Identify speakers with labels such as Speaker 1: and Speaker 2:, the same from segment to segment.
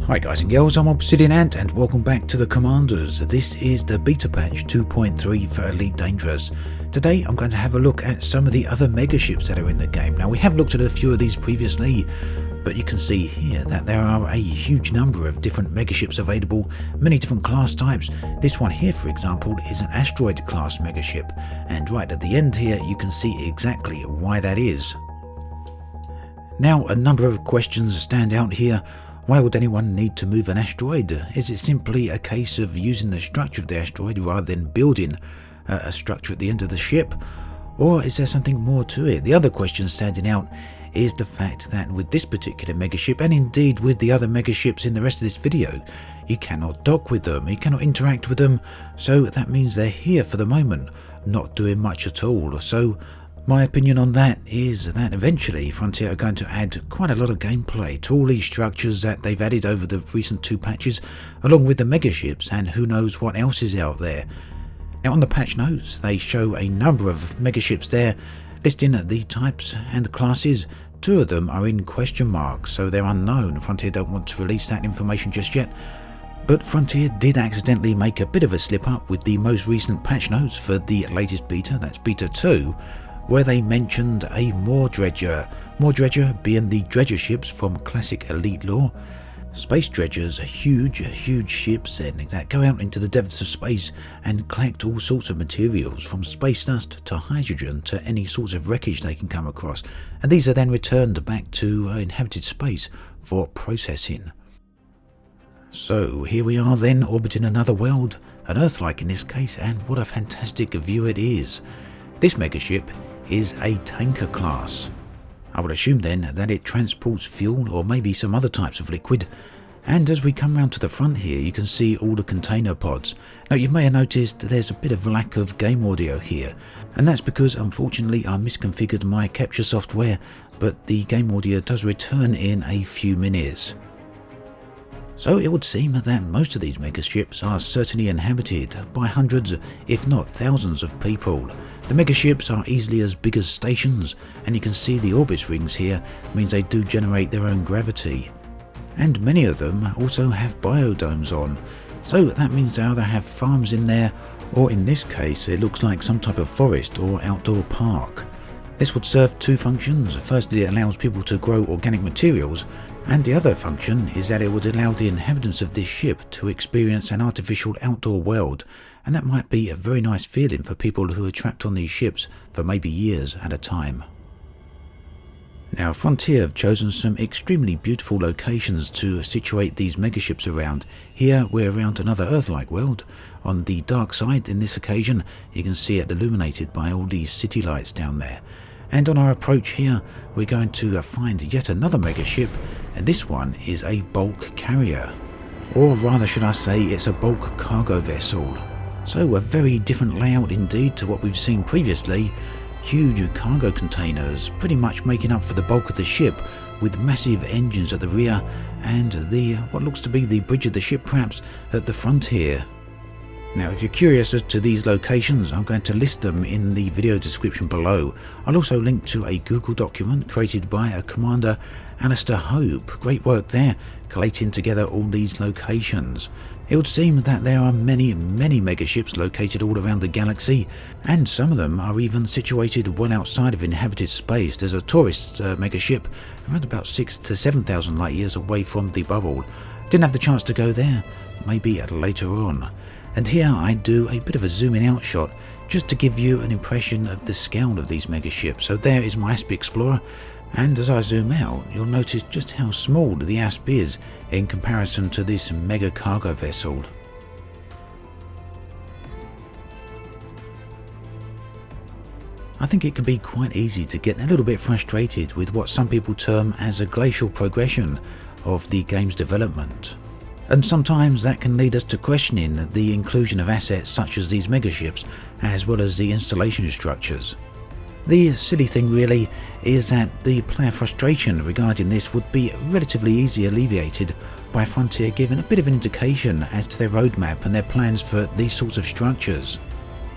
Speaker 1: Hi guys and girls, I'm Obsidian Ant and welcome back to the Commanders. This is the beta patch 2.3 for Elite Dangerous. Today I'm going to have a look at some of the other megaships that are in the game. Now we have looked at a few of these previously, but you can see here that there are a huge number of different megaships available, many different class types. This one here, for example, is an Asteroid class megaship, and right at the end here you can see exactly why that is. Now a number of questions stand out here. Why would anyone need to move an asteroid? Is it simply a case of using the structure of the asteroid rather than building a structure at the end of the ship? Or is there something more to it? The other question standing out is the fact that with this particular megaship, and indeed with the other megaships in the rest of this video, you cannot dock with them, you cannot interact with them, so that means they're here for the moment, not doing much at all. So my opinion on that is that eventually Frontier are going to add quite a lot of gameplay to all these structures that they've added over the recent two patches, along with the megaships, and who knows what else is out there. Now on the patch notes, they show a number of megaships there, listing the types and the classes. Two of them are in question marks, so they're unknown. Frontier don't want to release that information just yet. But Frontier did accidentally make a bit of a slip up with the most recent patch notes for the latest beta, that's beta 2, where they mentioned a More Dredger being the dredger ships from classic Elite lore. Space dredgers are huge ships that go out into the depths of space and collect all sorts of materials, from space dust to hydrogen to any sorts of wreckage they can come across, and these are then returned back to inhabited space for processing. So here we are then, orbiting another world, an Earth-like in this case, and what a fantastic view it is. This megaship is a tanker class. I would assume then that it transports fuel or maybe some other types of liquid. And as we come round to the front here, you can see all the container pods. Now you may have noticed there's a bit of lack of game audio here, and that's because unfortunately I misconfigured my capture software, but the game audio does return in a few minutes. So it would seem that most of these megaships are certainly inhabited by hundreds, if not thousands of people. The megaships are easily as big as stations, and you can see the orbit rings here means they do generate their own gravity. And many of them also have biodomes on, so that means they either have farms in there, or in this case it looks like some type of forest or outdoor park. This would serve two functions. Firstly, it allows people to grow organic materials, and the other function is that it would allow the inhabitants of this ship to experience an artificial outdoor world, and that might be a very nice feeling for people who are trapped on these ships for maybe years at a time. Now Frontier have chosen some extremely beautiful locations to situate these megaships around. Here we're around another Earth-like world. On the dark side in this occasion, you can see it illuminated by all these city lights down there. And on our approach here, we're going to find yet another megaship, and this one is a bulk carrier. Or rather should I say, it's a bulk cargo vessel. So a very different layout indeed to what we've seen previously. Huge cargo containers pretty much making up for the bulk of the ship, with massive engines at the rear and what looks to be the bridge of the ship perhaps at the front here. Now if you're curious as to these locations, I'm going to list them in the video description below. I'll also link to a Google document created by a Commander, Alistair Hope. Great work there, collating together all these locations. It would seem that there are many megaships located all around the galaxy, and some of them are even situated well outside of inhabited space. There's a tourist megaship around about 6,000 to 7,000 light years away from the bubble. Didn't have the chance to go there, maybe at later on. And here I do a bit of a zooming out shot just to give you an impression of the scale of these megaships. So there is my Asp Explorer, and as I zoom out you'll notice just how small the Asp is in comparison to this mega cargo vessel. I think it can be quite easy to get a little bit frustrated with what some people term as a glacial progression of the game's development. And sometimes that can lead us to questioning the inclusion of assets such as these megaships, as well as the installation structures. The silly thing really is that the player frustration regarding this would be relatively easily alleviated by Frontier giving a bit of an indication as to their roadmap and their plans for these sorts of structures.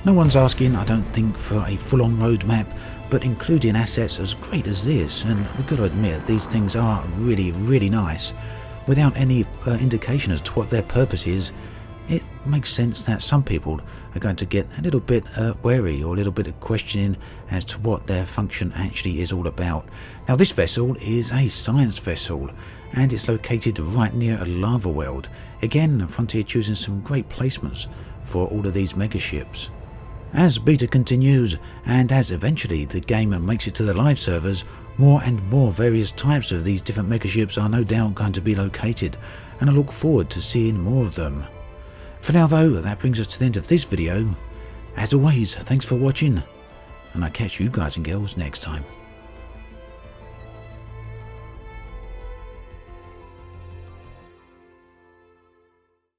Speaker 1: No one's asking, I don't think, for a full-on roadmap, but including assets as great as this, and we've got to admit these things are really nice. without any indication as to what their purpose is, it makes sense that some people are going to get a little bit wary or a little bit of questioning as to what their function actually is all about. Now, this vessel is a science vessel, and it's located right near a lava world. Again, Frontier choosing some great placements for all of these megaships. As beta continues, and as eventually the game makes it to the live servers, more and more various types of these different megaships are no doubt going to be located, and I look forward to seeing more of them. For now though, that brings us to the end of this video. As always, thanks for watching, and I'll catch you guys and girls next time.